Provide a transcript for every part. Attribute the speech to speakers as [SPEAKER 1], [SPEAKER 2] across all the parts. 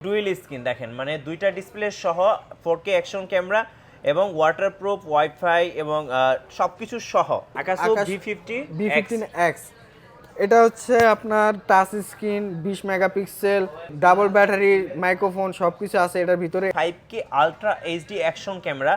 [SPEAKER 1] Dual screen দেখেন, মানে দুইটা ডিসপ্লে সহ 4K অ্যাকশন ক্যামেরা এবং ওয়াটারপ্রুফ ওয়াইফাই এবং সবকিছু সহ আকাশো
[SPEAKER 2] B15X। এটা হচ্ছে আপনার touch screen, 20 megapixel, double battery, microphone সবকিছু আছে এটার ভিতরে।
[SPEAKER 1] 5K ultra HD action camera,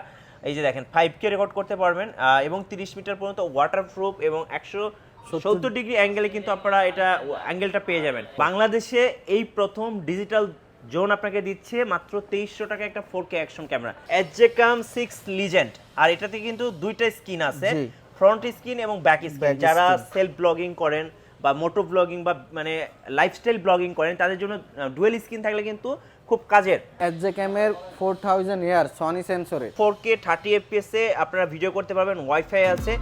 [SPEAKER 1] এই যে দেখেন 5K রেকর্ড করতে পারবেন এবং 30 মিটার পর্যন্ত ওয়াটারপ্রুফ এবং 170 ডিগ্রি অ্যাঙ্গেলে কিন্তু আপনারা এটা অ্যাঙ্গেলটা পেয়ে যাবেন। বাংলাদেশে এই প্রথম ডিজিটাল জোন আপনাকে দিচ্ছে মাত্র 2300 টাকা একটা 4K অ্যাকশন ক্যামেরা এজেকাম 6 লিজেন্ড। আর এটাতে কিন্তু দুইটা স্ক্রিন আছে, ফ্রন্ট স্ক্রিন এবং ব্যাক স্ক্রিন। যারা সেলফ ব্লগিং করেন বা মোটো ব্লগিং বা মানে লাইফস্টাইল ব্লগিং করেন তাদের জন্য ডুয়েল স্ক্রিন থাকলে কিন্তু খুব কাজের।
[SPEAKER 2] এজেকামের 4000 ইয়ার সনি সেন্সরে
[SPEAKER 1] 4K 30 fps এ আপনারা ভিডিও করতে পারবেন, ওয়াইফাই আছে।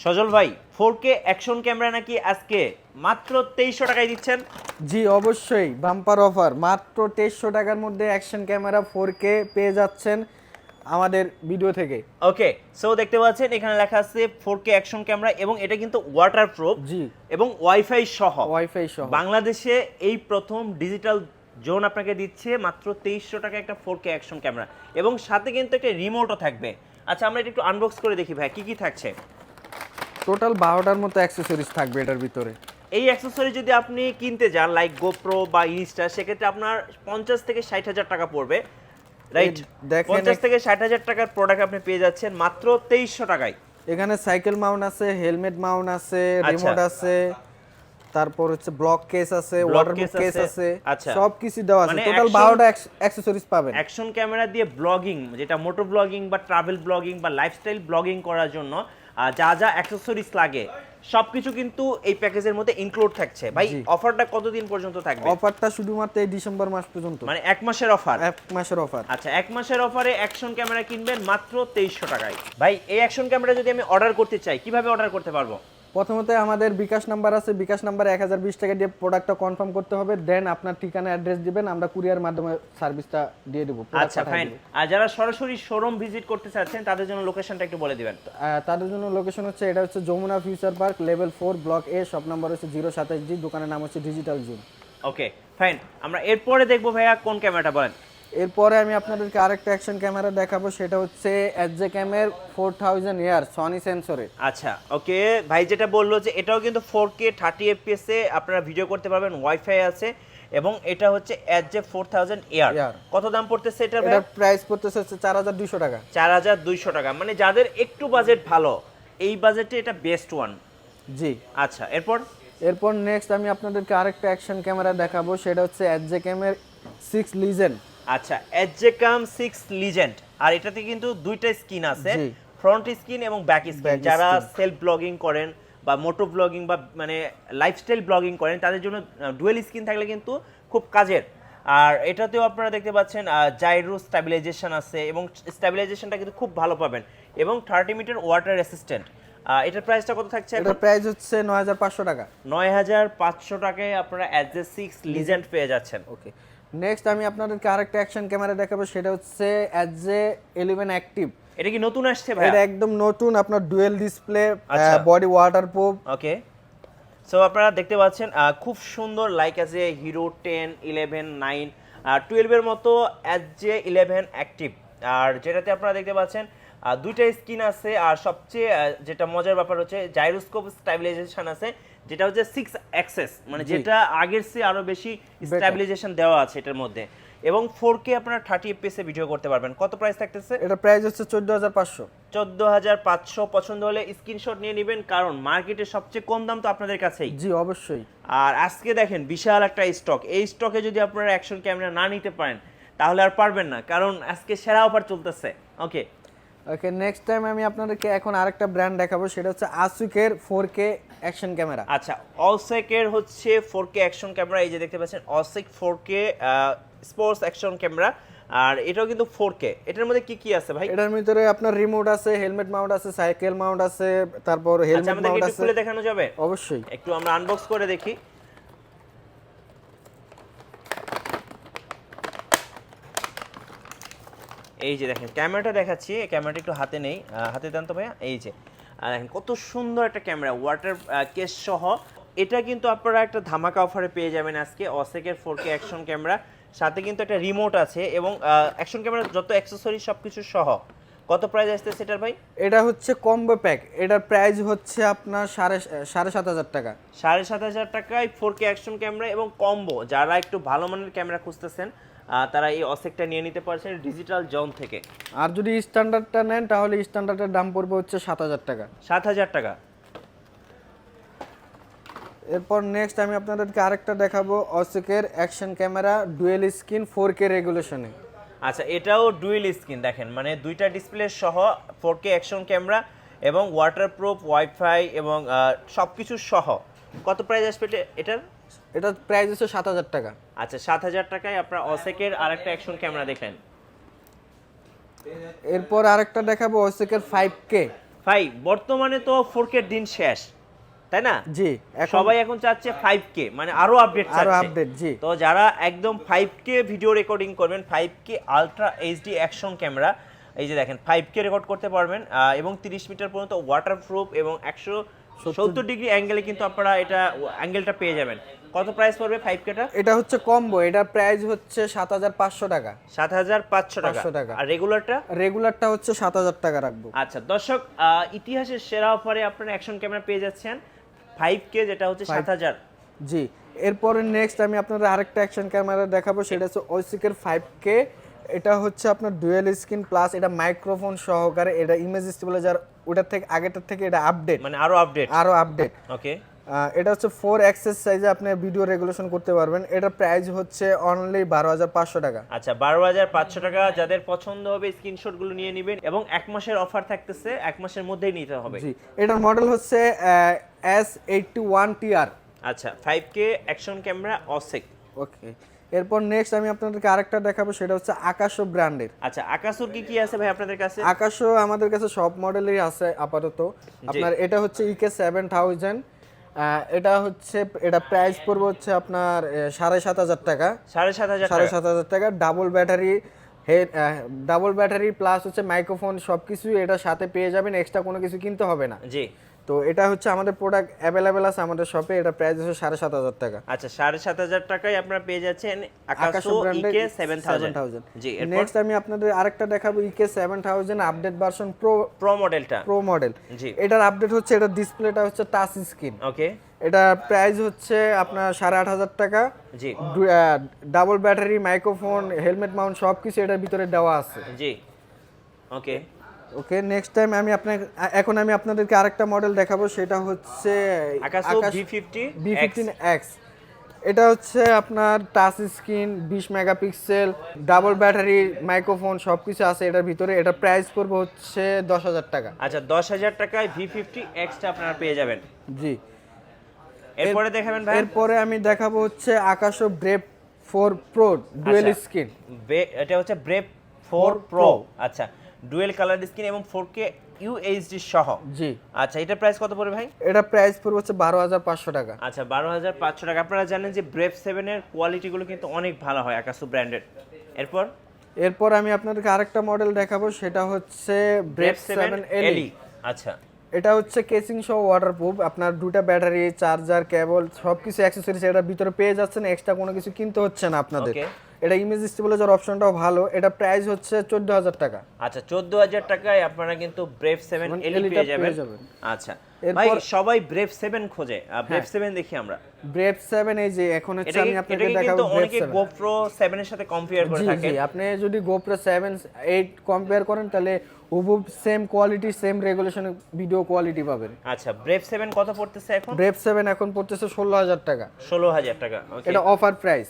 [SPEAKER 1] সজল ভাই, 4K অ্যাকশন ক্যামেরা নাকি আজকে মাত্র 2300 টাকায় দিচ্ছেন?
[SPEAKER 2] জি অবশ্যই, বাম্পার অফার। মাত্র 2300 টাকার মধ্যে অ্যাকশন ক্যামেরা 4K পেয়ে যাচ্ছেন আমাদের ভিডিও থেকে।
[SPEAKER 1] ওকে, সো দেখতে পাচ্ছেন এখানে লেখা আছে 4K অ্যাকশন ক্যামেরা এবং এটা কিন্তু ওয়াটারপ্রুফ
[SPEAKER 2] জি
[SPEAKER 1] এবং ওয়াইফাই সহ। বাংলাদেশে এই প্রথম ডিজিটাল জোন আপনাকে দিচ্ছে মাত্র 2300 টাকা একটা 4K অ্যাকশন ক্যামেরা এবং সাথে কিন্তু একটা রিমোটও থাকবে। আচ্ছা, আমরা এটা একটু আনবক্স করে দেখি ভাই, কি কি থাকছে।
[SPEAKER 2] টোটাল 12টার মতো অ্যাকসেসরিজ থাকবে এটার ভিতরে।
[SPEAKER 1] এই অ্যাকসেসরি যদি আপনি কিনতে যান লাইক গোপ্রো বা ইনস্টা, সেক্ষেত্রে আপনার 50 থেকে 60 হাজার টাকা পড়বে, রাইট? 50 থেকে 60 হাজার টাকার প্রোডাক্ট আপনি পেয়ে যাচ্ছেন মাত্র 2300 টাকায়।
[SPEAKER 2] এখানে সাইকেল মাউন্ট আছে, হেলমেট মাউন্ট আছে, রিমোট আছে, তারপর হচ্ছে ব্লক কেস আছে, ওয়াটারপ্রুফ কেস আছে, সবকিছু দেওয়া আছে। টোটাল 12টা অ্যাকসেসরিজ পাবেন।
[SPEAKER 1] অ্যাকশন ক্যামেরা দিয়ে ব্লগিং, যেটা মোটো ব্লগিং বা ট্রাভেল ব্লগিং বা লাইফস্টাইল ব্লগিং করার জন্য যা যা অ্যাকসেসরিজ লাগে সবকিছু কিন্তু এই প্যাকেজের মধ্যে ইনক্লুড থাকছে। ভাই, অফারটা কতদিন পর্যন্ত থাকবে?
[SPEAKER 2] অফারটা শুধুমাত্র এই ডিসেম্বর মাস পর্যন্ত,
[SPEAKER 1] মানে 1 মাসের অফার।
[SPEAKER 2] 1 মাসের অফার।
[SPEAKER 1] আচ্ছা, 1 মাসের অফারে অ্যাকশন ক্যামেরা কিনবেন মাত্র 2300 টাকায়। ভাই, এই অ্যাকশন ক্যামেরা যদি আমি অর্ডার করতে চাই, কিভাবে অর্ডার করতে পারবো?
[SPEAKER 2] প্রথমত আমাদের বিকাশ নাম্বার আছে, বিকাশ নাম্বারে 1020 টাকা দিয়ে প্রোডাক্টটা কনফার্ম করতে হবে, দেন আপনার ঠিকানা অ্যাড্রেস দিবেন, আমরা কুরিয়ার মাধ্যমে সার্ভিসটা দিয়ে দেব।
[SPEAKER 1] আচ্ছা ফাইন। আর যারা সরাসরি শোরুম ভিজিট করতে চাচ্ছেন তাদের জন্য লোকেশনটা একটু বলে দিবেন।
[SPEAKER 2] তাদের জন্য লোকেশন হচ্ছে, এটা হচ্ছে Jamuna future park level 4 block A, shop number হচ্ছে 027G, দোকানের নাম হচ্ছে ডিজিটাল জোন।
[SPEAKER 1] ওকে ফাইন, আমরা এরপরে দেখবো ভাইয়া কোন ক্যামেরাটা বলেন।
[SPEAKER 2] এরপরে আমি আপনাদেরকে আরেকটা অ্যাকশন ক্যামেরা দেখাবো, সেটা হচ্ছে এজেকামের 4000 ইয়ার সনি সেন্সরে।
[SPEAKER 1] আচ্ছা ওকে, ভাই যেটা বললো যে এটাও কিন্তু 4K 30 fps এ আপনারা ভিডিও করতে পারবেন, ওয়াইফাই আছে এবং এটা হচ্ছে এজে 4000 ইয়ার। কত দাম পড়তেছে এটার ভাই?
[SPEAKER 2] এটার প্রাইস পড়তেছে 4200 টাকা।
[SPEAKER 1] 4200 টাকা, মানে যাদের একটু বাজেট ভালো এই বাজেটে এটা বেস্ট ওয়ান।
[SPEAKER 2] জি
[SPEAKER 1] আচ্ছা, এরপর
[SPEAKER 2] নেক্সট আমি আপনাদেরকে আরেকটা অ্যাকশন ক্যামেরা দেখাবো, সেটা হচ্ছে এজেকামের 6 লিজেন্ড।
[SPEAKER 1] আচ্ছা, এজেকাম 6 লিজেন্ড। আর এটাতে কিন্তু দুইটা স্ক্রিন আছে, ফ্রন্ট স্ক্রিন এবং ব্যাক স্ক্রিন। যারা সেলফ ব্লগিং করেন বা মোটো ব্লগিং বা মানে লাইফস্টাইল ব্লগিং করেন তাদের জন্য ডুয়েল স্ক্রিন থাকলে কিন্তু খুব কাজের। আর এটাতেও আপনারা দেখতে পাচ্ছেন জাইরো স্ট্যাবিলাইজেশন আছে এবং স্ট্যাবিলাইজেশনটা কিন্তু খুব ভালো পাবেন এবং 30 মিটার ওয়াটার রেসিস্ট্যান্ট। এটার প্রাইসটা কত থাকছে?
[SPEAKER 2] এটার প্রাইস হচ্ছে 9500 টাকা।
[SPEAKER 1] 9500 টাকায় আপনারা এজে 6 লিজেন্ড পেয়ে যাচ্ছেন।
[SPEAKER 2] ওকে, নেক্সট আমি আপনাদেরকে আরেকটা অ্যাকশন ক্যামেরা দেখাবো, সেটা হচ্ছে এজে 11 অ্যাক্টিভ।
[SPEAKER 1] এটা কি নতুন আসছে ভাই?
[SPEAKER 2] এটা একদম নতুন, আপনার ডুয়েল ডিসপ্লে, বডি ওয়াটারপ্রুফ।
[SPEAKER 1] ওকে, সো আপনারা দেখতে পাচ্ছেন খুব সুন্দর, লাইক আছে হিরো 10, 11, 9 আর 12 এর মতো এজে 11 অ্যাক্টিভ। আর যেটাতে আপনারা দেখতে পাচ্ছেন দুইটা স্ক্রিন আছে আর সবচেয়ে যেটা মজার ব্যাপার হচ্ছে জাইরোস্কোপ স্ট্যাবিলাইজেশন আছে, যেটা হচ্ছে 6 অ্যাক্সেস, মানে যেটা আগের চেয়ে আরো বেশি স্ট্যাবিলাইজেশন দেওয়া আছে এটার মধ্যে এবং 4K আপনারা 30 fps এ ভিডিও করতে পারবেন। কত প্রাইস থাকতেছে?
[SPEAKER 2] এটা প্রাইস হচ্ছে 14500।
[SPEAKER 1] 14500। পছন্দ হলে স্ক্রিনশট নিয়ে নেবেন, কারণ মার্কেটে সবচেয়ে কম দাম তো আপনাদের কাছেই।
[SPEAKER 2] জি অবশ্যই।
[SPEAKER 1] আর আজকে দেখেন বিশাল একটা স্টক, এই স্টকে যদি আপনারা অ্যাকশন ক্যামেরা না নিতে পারেন তাহলে আর পারবেন না, কারণ আজকে সেরা অফার চলতেছে। ওকে,
[SPEAKER 2] ওকে, নেক্সট টাইম আমি আপনাদেরকে এখন আরেকটা ব্র্যান্ড দেখাবো, সেটা হচ্ছে আসুকের 4K অ্যাকশন ক্যামেরা।
[SPEAKER 1] আচ্ছা, অসেকের হচ্ছে 4K অ্যাকশন ক্যামেরা, এই যে দেখতে পাচ্ছেন অসেক 4K স্পোর্টস অ্যাকশন ক্যামেরা, আর এটাও কিন্তু 4K। এটার মধ্যে কি কি আছে ভাই?
[SPEAKER 2] এটার ভিতরে আপনার রিমোট আছে, হেলমেট মাউন্ট আছে, সাইকেল মাউন্ট আছে, তারপর হেলমেট মাউন্ট আছে।
[SPEAKER 1] খুলে দেখানো যাবে?
[SPEAKER 2] অবশ্যই,
[SPEAKER 1] একটু আমরা আনবক্স করে দেখি। এই যে দেখেন ক্যামেরাটা দেখাচ্ছি, ক্যামেরাটা একটু হাতে নেই, হাতে দেন তো ভাইয়া। এই যে দেখেন কত সুন্দর একটা ক্যামেরা, ওয়াটার কেস সহ। এটা কিন্তু আপনারা একটা ধামাকা অফারে পেয়ে যাবেন আজকে, অসেকের 4K অ্যাকশন ক্যামেরা, সাথে কিন্তু একটা রিমোট আছে এবং অ্যাকশন ক্যামেরার যত অ্যাকসেসরি সবকিছু সহ। কত প্রাইস আসছে সেটার ভাই?
[SPEAKER 2] এটা হচ্ছে কম্বো প্যাক, এটার প্রাইস হচ্ছে আপনার 7,500 টাকা।
[SPEAKER 1] 7,500 টাকায় 4K অ্যাকশন ক্যামেরা এবং কম্বো। যারা একটু ভালো মানের ক্যামেরা খুঁজতেছেন তারা এই অসেকটা নিয়ে নিতে পারছেন ডিজিটাল জোন থেকে।
[SPEAKER 2] আর যদি স্ট্যান্ডার্ডটা নেন তাহলে স্ট্যান্ডার্ডের দাম পড়বে হচ্ছে 7,000 টাকা।
[SPEAKER 1] 7,000 টাকা।
[SPEAKER 2] এরপর নেক্সট আমি আপনাদেরকে আরেকটা দেখাবো, অসেকের action camera dual screen 4K রেগুলেশনে।
[SPEAKER 1] আচ্ছা, এটাও ডুয়েল স্ক্রিন, দেখেন মানে দুইটা ডিসপ্লে সহ 4K অ্যাকশন ক্যামেরা এবং ওয়াটারপ্রুফ, ওয়াইফাই এবং সবকিছু সহ। কত প্রাইস আসবে এটার?
[SPEAKER 2] এটার প্রাইস হচ্ছে 7,000 টাকা।
[SPEAKER 1] আচ্ছা, 7,000 টাকায় আপনারা অসেকের আরেকটা অ্যাকশন ক্যামেরা দেখেন।
[SPEAKER 2] এরপর আরেকটা দেখাবো অসেকের 5K।
[SPEAKER 1] ভাই বর্তমানে তো 4K এর দিন শেষ, তাই না?
[SPEAKER 2] জি,
[SPEAKER 1] সবাই এখন চাচ্ছে 5K, মানে আরো আপডেট চাচ্ছে।
[SPEAKER 2] আরো আপডেট, জি।
[SPEAKER 1] তো যারা একদম 5K ভিডিও রেকর্ডিং করবেন, 5K ultra HD action camera, এই যে দেখেন 5K রেকর্ড করতে পারবেন এবং 30 মিটার পর্যন্ত ওয়াটারপ্রুফ এবং 170 ডিগ্রি অ্যাঙ্গেলে কিন্তু আপনারা এটা অ্যাঙ্গেলটা পেয়ে যাবেন। কত প্রাইস পড়বে 5Kটা?
[SPEAKER 2] এটা হচ্ছে কম্বো, এটার প্রাইস হচ্ছে 7,500 টাকা।
[SPEAKER 1] 7,500 টাকা। আর
[SPEAKER 2] রেগুলারটা হচ্ছে 7,000 টাকা রাখবো।
[SPEAKER 1] আচ্ছা দর্শক, ইতিহাসের সেরা অফারে আপনারা অ্যাকশন ক্যামেরা পেয়ে যাচ্ছেন 5K, যেটা হচ্ছে 7,000।
[SPEAKER 2] জি, এরপরে নেক্সট আমি আপনাদের আরেকটা অ্যাকশন ক্যামেরা দেখাবো, সেটা হচ্ছে ওসিকের 5K। এটা হচ্ছে আপনার ডুয়েল স্ক্রিন প্লাস এটা মাইক্রোফোন সহকারে, এটা ইমেজ স্টেবিলাইজার ওটার থেকে আগেরটার থেকে এটা আপডেট,
[SPEAKER 1] মানে আরো আপডেট। ওকে,
[SPEAKER 2] এটা হচ্ছে 4 অ্যাক্সেস সাইজে আপনি ভিডিও রেগুলেশন করতে পারবেন। এটার প্রাইস হচ্ছে অনলি 12,500 টাকা।
[SPEAKER 1] আচ্ছা, 12,500 টাকা। যাদের পছন্দ হবে স্ক্রিনশটগুলো নিয়ে নেবেন এবং 1 মাসের অফার থাকতেছে, 1 মাসের মধ্যেই নিতে হবে।
[SPEAKER 2] জি, এটার মডেল হচ্ছে S81TR।
[SPEAKER 1] আচ্ছা, 5K অ্যাকশন ক্যামেরা অসেক।
[SPEAKER 2] ওকে, এরপর নেক্সট আমি আপনাদেরকে আরেকটা দেখাবো, সেটা হচ্ছে আকাশো ব্র্যান্ডের।
[SPEAKER 1] আচ্ছা, আকাশোর কি কি আছে ভাই আপনাদের কাছে?
[SPEAKER 2] আকাশো আমাদের কাছে সব মডেলই আছে আপাতত। আপনার এটা হচ্ছে EK 7000, এটা প্রাইস পড়বে হচ্ছে আপনার 7,500 টাকা। 7,500 টাকা। ডাবল ব্যাটারি প্লাস হচ্ছে মাইক্রোফোন সবকিছু এটার সাথে পেয়ে যাবেন, এক্সট্রা কোনো কিছু কিনতে হবে না।
[SPEAKER 1] জি,
[SPEAKER 2] তো এটা হচ্ছে আমাদের প্রোডাক্ট অ্যাভেলেবেল আছে আমাদের শপে, এটা প্রাইস হচ্ছে 7,500 টাকা।
[SPEAKER 1] আচ্ছা, 7,500 টাকায় আপনারা পেয়ে যাচ্ছেন আকাশো EK 7000। জি,
[SPEAKER 2] নেক্সট আমি আপনাদের আরেকটা দেখাবো, EK 7000 update version pro model.
[SPEAKER 1] জি,
[SPEAKER 2] এটার আপডেট হচ্ছে এটার ডিসপ্লেটা হচ্ছে টাচ স্ক্রিন।
[SPEAKER 1] ওকে,
[SPEAKER 2] এটা প্রাইস হচ্ছে আপনার 8,500 টাকা।
[SPEAKER 1] জি,
[SPEAKER 2] double battery, microphone, helmet mount সবকিছু এটার ভিতরে দেওয়া আছে।
[SPEAKER 1] জি, ওকে,
[SPEAKER 2] নেক্সট টাইম এখন আমি আপনাদেরকে আরেকটা মডেল দেখাবো, সেটা হচ্ছে
[SPEAKER 1] আকাশো B15X।
[SPEAKER 2] এটা হচ্ছে আপনার touch screen, 20 megapixel, double battery, microphone সবকিছু আছে এটার ভিতরে। এটা প্রাইস পড়বে হচ্ছে 10,000 টাকা।
[SPEAKER 1] আচ্ছা, 10,000 টাকায় V50X টা আপনারা পেয়ে যাবেন।
[SPEAKER 2] জি,
[SPEAKER 1] এরপরে দেখাবেন ভাই?
[SPEAKER 2] এরপরে আমি দেখাবো হচ্ছে আকাশো ব্রেভ 4 প্রো ডুয়েল স্ক্রিন।
[SPEAKER 1] এটা হচ্ছে ব্রেভ 4 প্রো। আচ্ছা, ডুয়েল কালার স্ক্রিন এবং 4K UHD সহ।
[SPEAKER 2] জি,
[SPEAKER 1] আচ্ছা, এটা প্রাইস কত পড়বে ভাই?
[SPEAKER 2] এটা প্রাইস পড়বে হচ্ছে 12,500 টাকা।
[SPEAKER 1] আচ্ছা, 12,500 টাকা। আপনারা জানেন যে ব্রেভ 7 এর কোয়ালিটিগুলো কিন্তু অনেক ভালো হয় আকাশো ব্র্যান্ডের।
[SPEAKER 2] এরপর আমি আপনাদেরকে আরেকটা মডেল দেখাবো, সেটা হচ্ছে ব্রেভ 7 LE।
[SPEAKER 1] আচ্ছা,
[SPEAKER 2] এটা হচ্ছে কেসিং সহ ওয়াটারপ্রুফ, আপনার দুটো ব্যাটারি, চার্জার, কেবল সবকিছু অ্যাকসেসরিজ এটার ভিতরে পেয়ে যাচ্ছেন, এক্সট্রা কোনো কিছু কিনতে হচ্ছে না আপনাদের। এটা ইমেজ স্টেবিলাইজার অপশনটাও ভালো। এটা প্রাইস হচ্ছে 14,000 টাকা।
[SPEAKER 1] আচ্ছা, 14,000 টাকায় আপনারা কিন্তু ব্রেভ 7 LE পেয়ে যাবেন। আচ্ছা ভাই, সবাই ব্রেভ 7 খোঁজে, ব্রেভ 7 দেখি আমরা।
[SPEAKER 2] ব্রেভ 7 এই যে এখন হচ্ছে আমি আপনাকে দেখাবো।
[SPEAKER 1] অনেকে গোপ্রো 7 এর সাথে কম্পেয়ার করে থাকে।
[SPEAKER 2] জি, আপনি যদি গোপ্রো 7 8 কম্পেয়ার করেন তাহলে হুবহু same quality, same regulation video quality পাবেন।
[SPEAKER 1] আচ্ছা, ব্রেভ 7 কত পড়তেছে এখন?
[SPEAKER 2] ব্রেভ 7 এখন পড়তেছে 16,000 টাকা।
[SPEAKER 1] 16,000 টাকা। ওকে,
[SPEAKER 2] এটা অফার প্রাইস।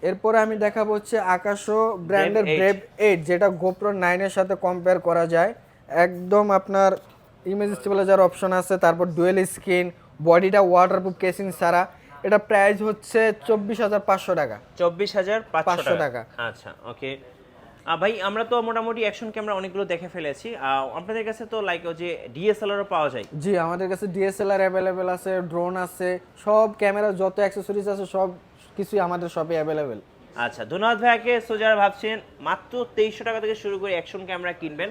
[SPEAKER 2] এরপরে আমি দেখাবো হচ্ছে আকাশো ব্র্যান্ডের
[SPEAKER 1] Brave
[SPEAKER 2] ব্রেভ 8 যেটা গোপ্রো 9 এর সাথে কম্পেয়ার করা যায়। একদম আপনার ইমেজ স্টেবিলাইজার অপশন আছে, তারপর ডুয়েল স্ক্রিন, বডিটা ওয়াটারপ্রুফ কেসিং ছাড়া। এটা প্রাইস হচ্ছে 24,500 টাকা।
[SPEAKER 1] 24,500
[SPEAKER 2] টাকা।
[SPEAKER 1] আচ্ছা ওকে। ভাই আমরা তো মোটামুটি অ্যাকশন ক্যামেরা অনেকগুলো দেখে ফেলেছি, আপনাদের কাছে তো লাইক যে ডিএসএলআরও পাওয়া যায়?
[SPEAKER 2] জি, আমাদের কাছে ডিএসএলআর অ্যাভেলেবেল আছে, ড্রোন আছে, সব ক্যামেরা যত অ্যাক্সেসরিজ আছে সব কিছুই আমাদের শপে অ্যাভেলেবেল।
[SPEAKER 1] আচ্ছা, ধন্যবাদ ভাইয়াকে। সো যারা ভাবছেন মাত্র 2300 টাকা থেকে শুরু করে অ্যাকশন ক্যামেরা কিনবেন,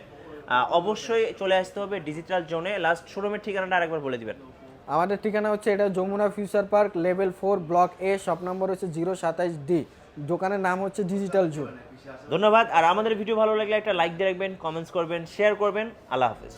[SPEAKER 1] অবশ্যই চলে আসতে হবে ডিজিটাল জোনে। লাস্ট শোরুমের ঠিকানাটা আরেকবার বলে দিবেন।
[SPEAKER 2] আমাদের ঠিকানা হচ্ছে এটা Jamuna future park level 4 block A, shop number হচ্ছে 027D, দোকানের নাম হচ্ছে ডিজিটাল জোন।
[SPEAKER 1] ধন্যবাদ। আর আমাদের ভিডিও ভালো লাগলে একটা লাইক দিয়ে রাখবেন, কমেন্টস করবেন, শেয়ার করবেন। আল্লাহ হাফেজ।